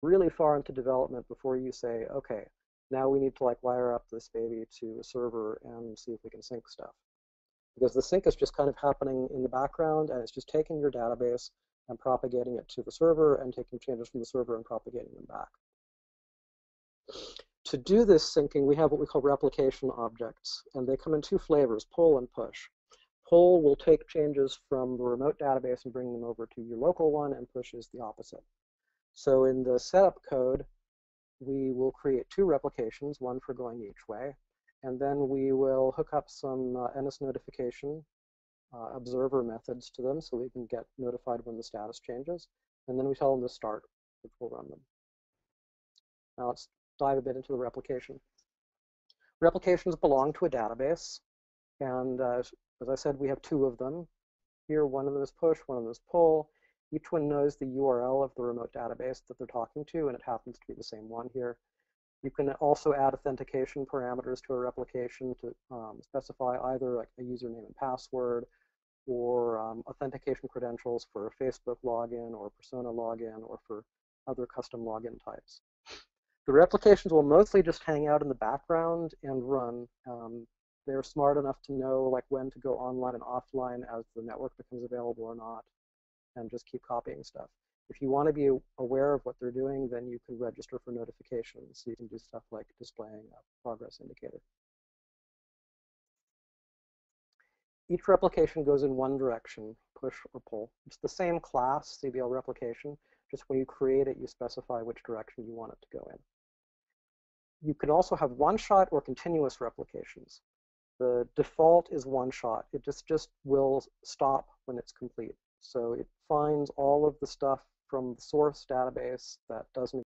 really far into development before you say, okay, now we need to like wire up this baby to a server and see if we can sync stuff. Because the sync is just kind of happening in the background, and it's just taking your database and propagating it to the server and taking changes from the server and propagating them back. To do this syncing, we have what we call replication objects, and they come in two flavors, pull and push. Pull will take changes from the remote database and bring them over to your local one, and push is the opposite. So in the setup code, we will create two replications, one for going each way, and then we will hook up some NS notification observer methods to them so we can get notified when the status changes, and then we tell them to start, which will run them. Now let's dive a bit into the replication. Replications belong to a database, and as I said, we have two of them. Here, one of them is push, one of them is pull. Each one knows the URL of the remote database that they're talking to, and it happens to be the same one here. You can also add authentication parameters to a replication to specify either like a username and password, or authentication credentials for a Facebook login or Persona login, or for other custom login types. The replications will mostly just hang out in the background and run. They're smart enough to know like when to go online and offline as the network becomes available or not, and just keep copying stuff. If you want to be aware of what they're doing, then you can register for notifications. So you can do stuff like displaying a progress indicator. Each replication goes in one direction, push or pull. It's the same class, CBL replication, just when you create it, you specify which direction you want it to go in. You can also have one-shot or continuous replications. The default is one-shot. It just will stop when it's complete. So it finds all of the stuff from the source database that doesn't